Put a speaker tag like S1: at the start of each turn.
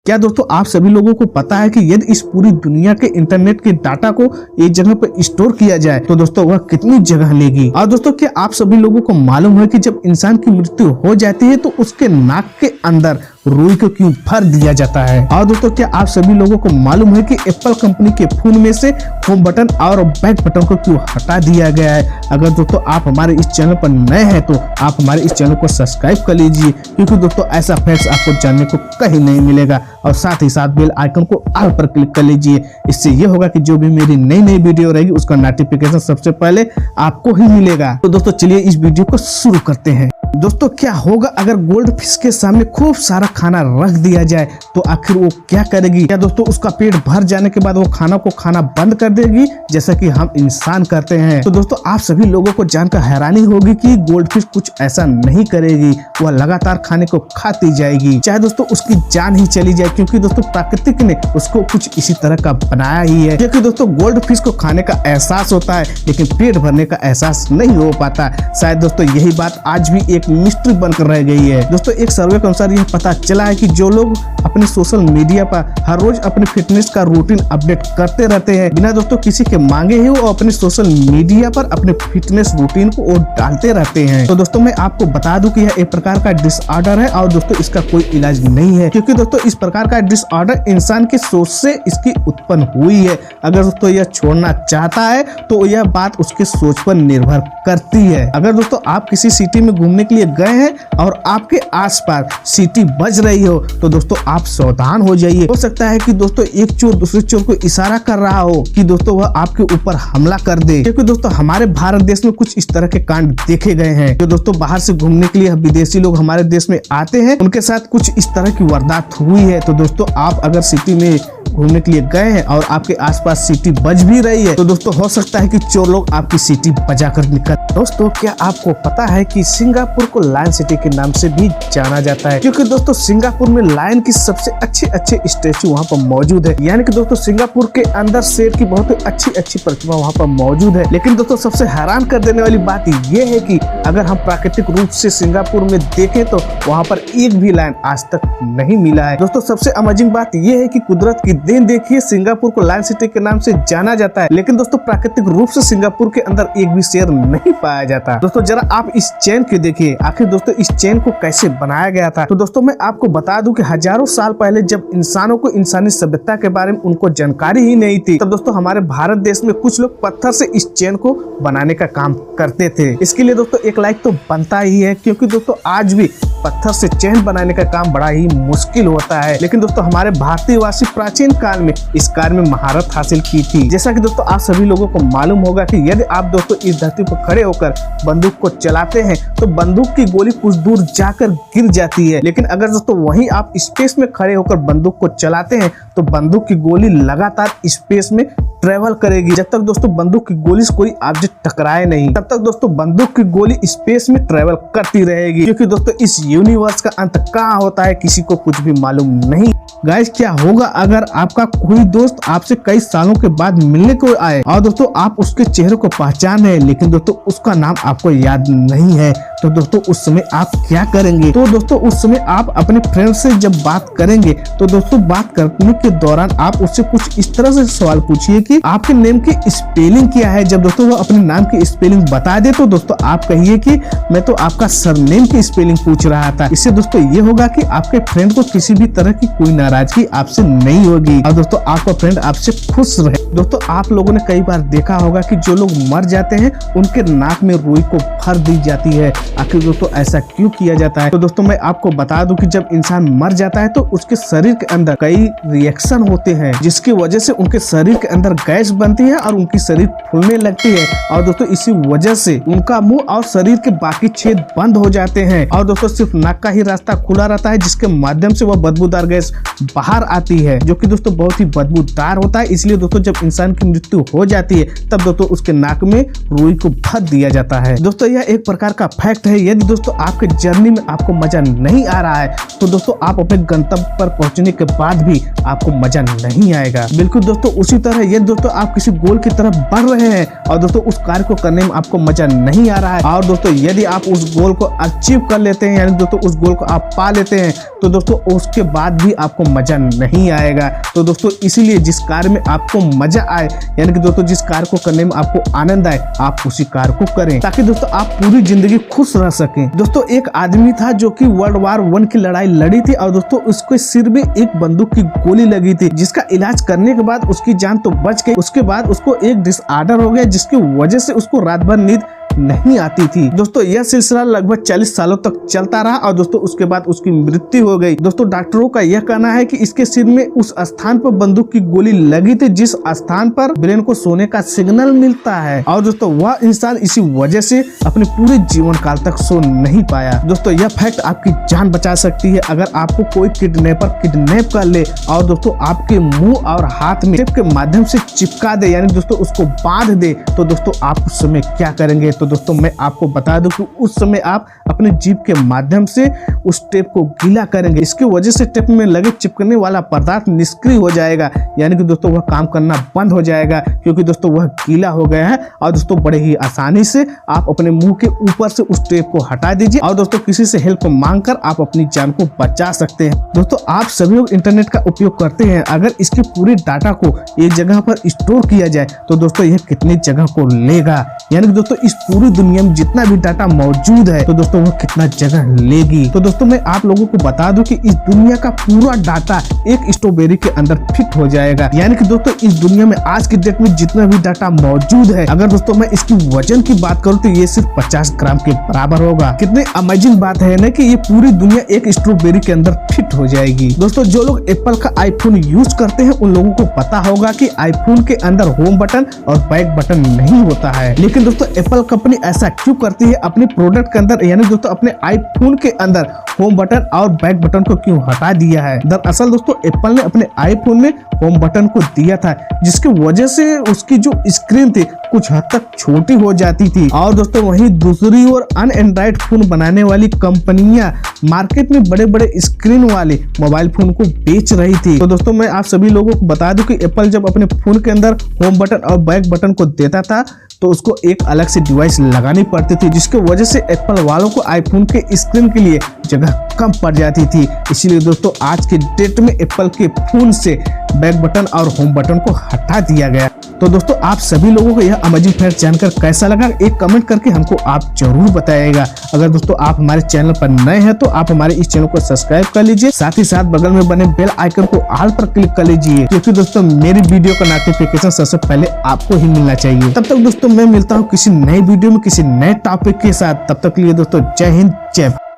S1: क्या दोस्तों आप सभी लोगों को पता है कि यदि इस पूरी दुनिया के इंटरनेट के डाटा को एक जगह पर स्टोर किया जाए तो दोस्तों वह कितनी जगह लेगी। और दोस्तों क्या आप सभी लोगों को मालूम है कि जब इंसान की मृत्यु हो जाती है तो उसके नाक के अंदर रुई को क्यों भर दिया जाता है। और दोस्तों क्या आप सभी लोगों को मालूम है कि एप्पल कंपनी के फोन में से होम बटन और बैक बटन को क्यों हटा दिया गया है। अगर दोस्तों आप हमारे इस चैनल पर नए हैं तो आप हमारे इस चैनल को सब्सक्राइब कर लीजिए, क्योंकि दोस्तों ऐसा फैक्ट्स आपको जानने को कहीं नहीं मिलेगा। और साथ ही साथ बेल आइकन को ऑल पर क्लिक कर लीजिए, इससे ये होगा कि जो भी मेरी नई वीडियो रहेगी उसका नोटिफिकेशन सबसे पहले आपको ही मिलेगा। तो दोस्तों चलिए इस वीडियो को शुरू करते हैं। दोस्तों क्या होगा अगर गोल्ड फिश के सामने खूब सारा खाना रख दिया जाए तो आखिर वो क्या करेगी। क्या दोस्तों उसका पेट भर जाने के बाद वो खाना को खाना बंद कर देगी जैसा कि हम इंसान करते हैं। तो दोस्तों आप सभी लोगों को जानकर हैरानी होगी कि गोल्ड फिश कुछ ऐसा नहीं करेगी, वह लगातार खाने को खाती जाएगी, चाहे दोस्तों उसकी जान ही चली जाए, क्योंकि दोस्तों प्राकृतिक ने उसको कुछ इसी तरह का बनाया ही है। क्योंकि दोस्तों गोल्ड फिश को खाने का एहसास होता है लेकिन पेट भरने का एहसास नहीं हो पाता। शायद दोस्तों यही बात आज भी एक मिस्ट्री बनकर रह गई है। दोस्तों एक सर्वे के अनुसार यह पता चला है कि जो लोग अपने सोशल मीडिया पर हर रोज अपने फिटनेस का रूटीन अपडेट करते रहते हैं बिना दोस्तों किसी के मांगे ही, वो अपने सोशल मीडिया पर अपने फिटनेस रूटीन को डालते रहते हैं। तो दोस्तों मैं आपको बता दूं कि यह एक प्रकार का डिसऑर्डर है और दोस्तों इसका कोई इलाज नहीं है, क्योंकि दोस्तों इस प्रकार का डिसऑर्डर इंसान की सोच से इसकी उत्पन्न हुई है। अगर दोस्तों यह छोड़ना चाहता है तो यह बात उसके सोच पर निर्भर करती है। अगर दोस्तों आप किसी सिटी में घूमने के लिए गए हैं और आपके आसपास सीटी बज रही हो तो दोस्तों आप सावधान हो जाइए। हो सकता है कि दोस्तों एक चोर दूसरे चोर को इशारा कर रहा हो कि दोस्तों वह आपके ऊपर हमला कर दे, क्योंकि दोस्तों हमारे भारत देश में कुछ इस तरह के कांड देखे गए हैं। जो दोस्तों बाहर से घूमने के लिए विदेशी लोग हमारे देश में आते हैं उनके साथ कुछ इस तरह की वारदात हुई है। तो दोस्तों आप अगर सिटी में घूमने के लिए गए हैं और आपके आसपास सीटी बज भी रही है तो दोस्तों हो सकता है कि चोर लोग आपकी सीटी बजाकर निकल। दोस्तों क्या आपको पता है कि सिंगापुर को लायन सिटी के नाम से भी जाना जाता है, क्योंकि दोस्तों सिंगापुर में लायन की सबसे अच्छे स्टैचू वहाँ पर मौजूद है। यानी कि दोस्तों सिंगापुर के अंदर शेर की बहुत अच्छी प्रतिमा वहाँ पर मौजूद है। लेकिन दोस्तों सबसे हैरान कर देने वाली बात ये है कि अगर हम प्राकृतिक रूप से सिंगापुर में देखें तो वहाँ पर एक भी लायन आज तक नहीं मिला है। दोस्तों सबसे अमेजिंग बात यह है कि कुदरत की देन देखिए, सिंगापुर को लायन सिटी के नाम से जाना जाता है लेकिन दोस्तों प्राकृतिक रूप से सिंगापुर के अंदर एक भी शेर नहीं पाया जाता। दोस्तों जरा आप इस चेन को देखिए, आखिर दोस्तों इस चेन को कैसे बनाया गया था। तो दोस्तों मैं आपको बता दूं कि हजारों साल पहले जब इंसानों को इंसानी सभ्यता के बारे में उनको जानकारी ही नहीं थी तब दोस्तों हमारे भारत देश में कुछ लोग पत्थर से इस चेन को बनाने का काम करते थे। इसके लिए दोस्तों एक लाइक तो बनता ही है, क्योंकि दोस्तों आज भी पत्थर से चेन बनाने का काम बड़ा ही मुश्किल होता है। लेकिन दोस्तों हमारे भारतीय वासी प्राचीन काल में इस कार्य में महारत हासिल की थी। जैसा कि दोस्तों आप सभी लोगों को मालूम होगा कि यदि आप दोस्तों इस धरती पर खड़े होकर बंदूक को चलाते हैं तो बंदूक की गोली कुछ दूर जाकर गिर जाती है, लेकिन अगर दोस्तों वहीं आप स्पेस में खड़े होकर बंदूक को चलाते हैं तो बंदूक की गोली लगातार स्पेस में ट्रेवल करेगी। जब तक दोस्तों बंदूक की गोली से कोई ऑब्जेक्ट टकराए नहीं तब तक दोस्तों बंदूक की गोली स्पेस में ट्रेवल करती रहेगी, क्योंकि दोस्तों इस यूनिवर्स का अंत कहाँ होता है किसी को कुछ भी मालूम नहीं। गाइस क्या होगा अगर आपका कोई दोस्त आपसे कई सालों के बाद मिलने को आए और दोस्तों आप उसके चेहरे को पहचान है लेकिन दोस्तों उसका नाम आपको याद नहीं है, तो दोस्तों उस समय आप क्या करेंगे। तो दोस्तों उस समय आप अपने फ्रेंड से जब बात करेंगे तो दोस्तों बात करने के दौरान आप उससे कुछ इस तरह से सवाल पूछिए कि आपके नेम की स्पेलिंग क्या है। जब दोस्तों वो अपने नाम की स्पेलिंग बता दे तो दोस्तों आप कहिए कि मैं तो आपका सरनेम की स्पेलिंग पूछ रहा था। इससे दोस्तों ये होगा कि आपके फ्रेंड को किसी भी तरह की कोई नाराजगी आपसे नहीं होगी और दोस्तों आपका फ्रेंड आपसे खुश रहे। दोस्तों आप लोगों ने कई बार देखा होगा कि जो लोग मर जाते हैं उनके नाक में रुई को भर दी जाती है। आखिर दोस्तों ऐसा क्यों किया जाता है। तो दोस्तों मैं आपको बता दूं कि जब इंसान मर जाता है तो उसके शरीर के अंदर कई रिएक्शन होते हैं जिसकी वजह से उनके शरीर के अंदर गैस बनती है और उनकी शरीर फूलने लगती है और दोस्तों इसी वजह से उनका मुंह और शरीर के बाकी छेद बंद हो जाते हैं और दोस्तों सिर्फ नाक का ही रास्ता खुला रहता है जिसके माध्यम से वह बदबूदार गैस बाहर आती है, जो कि दोस्तों बहुत ही बदबूदार होता है। इसलिए दोस्तों जब इंसान की मृत्यु हो जाती है तब दोस्तों उसके नाक में रुई को भर दिया जाता है। दोस्तों यह एक प्रकार का फैक्ट है। यदि दोस्तों आपके जर्नी में आपको मजा नहीं आ रहा है तो दोस्तों आप अपने गंतव्य पर पहुंचने के बाद भी आपको मजा नहीं आएगा। बिल्कुल दोस्तों उसी तरह यदि दोस्तों आप किसी गोल की तरफ बढ़ रहे हैं और दोस्तों उस कार्य को करने में आपको मजा नहीं आ रहा है और दोस्तों यदि आप उस गोल को अचीव कर लेते हैं यानी दोस्तों उस गोल को आप पा लेते हैं तो दोस्तों उसके बाद भी आपको मजा नहीं आएगा। तो दोस्तों इसीलिए जिस कार्य में आपको मजा आए, यानी कि दोस्तों जिस कार्य को करने में आपको आनंद आए, आप उसी कार्य को करें, ताकि दोस्तों आप पूरी जिंदगी खुश रह सकें। दोस्तों एक आदमी था जो कि वर्ल्ड वार 1 की लड़ाई लड़ी थी और दोस्तों उसके सिर में एक बंदूक की गोली लगी थी, जिसका इलाज करने के बाद उसकी जान तो बच गई। उसके बाद उसको एक डिसऑर्डर हो गया, जिसकी वजह से उसको रात भर नींद नहीं आती थी। दोस्तों यह सिलसिला लगभग 40 सालों तक चलता रहा और दोस्तों उसके बाद उसकी मृत्यु हो गई। दोस्तों डॉक्टरों का यह कहना है कि इसके सिर में उस स्थान पर बंदूक की गोली लगी थी जिस स्थान पर ब्रेन को सोने का सिग्नल मिलता है, और दोस्तों वह इंसान इसी वजह से अपने पूरे जीवन काल तक सो नहीं पाया। दोस्तों यह फैक्ट आपकी जान बचा सकती है। अगर आपको कोई किडनैपर किडनैप कर ले और दोस्तों आपके मुंह और हाथ में टेप के माध्यम से चिपका दे, यानी दोस्तों उसको बांध दे, तो दोस्तों आप उस समय क्या करेंगे? तो दोस्तों मैं आपको बता दूं कि उस समय आप अपने जीभ के माध्यम से उस टेप को गीला करेंगे। इसकी वजह से टेप में लगे चिपकने वाला पदार्थ निष्क्रिय हो जाएगा, यानी कि दोस्तों वह काम करना बंद हो जाएगा, क्योंकि दोस्तों वह गीला हो गया है। और दोस्तों बड़े ही आसानी से आप अपने मुंह के ऊपर से उस टेप को हटा दीजिए और दोस्तों किसी से हेल्प मांगकर आप अपनी जान को बचा सकते हैं। दोस्तों आप सभी लोग इंटरनेट का उपयोग करते हैं, अगर इसके पूरे डाटा को एक जगह पर स्टोर किया जाए तो दोस्तों यह कितनी जगह को लेगा, यानी कि दोस्तों इस पूरी दुनिया में जितना भी डाटा मौजूद है तो दोस्तों वो कितना जगह लेगी। तो दोस्तों मैं आप लोगों को बता दूं कि इस दुनिया का पूरा डाटा एक स्ट्रॉबेरी के अंदर फिट हो जाएगा, यानी कि दोस्तों इस दुनिया में आज की डेट में जितना भी डाटा मौजूद है, अगर दोस्तों मैं इसकी वजन की बात करूं तो ये सिर्फ 50 ग्राम के बराबर होगा। कितनी अमेजिंग बात है ना कि ये पूरी दुनिया एक स्ट्रॉबेरी के अंदर फिट हो जाएगी। दोस्तों जो लोग एप्पल का आईफोन यूज करते हैं उन लोगों को पता होगा कि आईफोन के अंदर होम बटन और बैक बटन नहीं होता है, लेकिन दोस्तों एप्पल कंपनी ऐसा क्यों करती है अपने प्रोडक्ट के अंदर, यानी दोस्तों अपने आईफोन के अंदर होम बटन और बैक बटन को क्यों हटा दिया है? दरअसल दोस्तों एप्पल ने अपने आईफोन में होम बटन को दिया था, जिसकी वजह से उसकी जो स्क्रीन थी कुछ हद तक छोटी हो जाती थी। और दोस्तों वहीं दूसरी ओर एंड्रॉइड फोन बनाने वाली कंपनियां मार्केट में बड़े बड़े स्क्रीन वाले मोबाइल फोन को बेच रही थी। तो दोस्तों मैं आप सभी लोगों को बता दूं कि एप्पल जब अपने फोन के अंदर होम बटन और बैक बटन को देता था तो उसको एक अलग से डिवाइस लगानी पड़ती थी, जिसकी वजह से एप्पल वालों को आईफोन के स्क्रीन के लिए जगह कम पड़ जाती थी। इसीलिए दोस्तों आज के डेट में एप्पल के फोन से बैक बटन और होम बटन को हटा दिया गया। तो दोस्तों आप सभी लोगों को यह अमेजिंग फैक्ट जानकर कैसा लगा, एक कमेंट करके हमको आप जरूर बताइएगा। अगर दोस्तों आप हमारे चैनल पर नए हैं तो आप हमारे इस चैनल को सब्सक्राइब कर लीजिए, साथ ही साथ बगल में बने बेल आइकन को ऑल पर क्लिक कर लीजिए, क्योंकि दोस्तों मेरी वीडियो का नोटिफिकेशन सबसे पहले आपको ही मिलना चाहिए। तब तक दोस्तों मैं मिलता हूँ किसी नए वीडियो में किसी नए टॉपिक के साथ। तब तक के लिए दोस्तों जय हिंद जय भारत।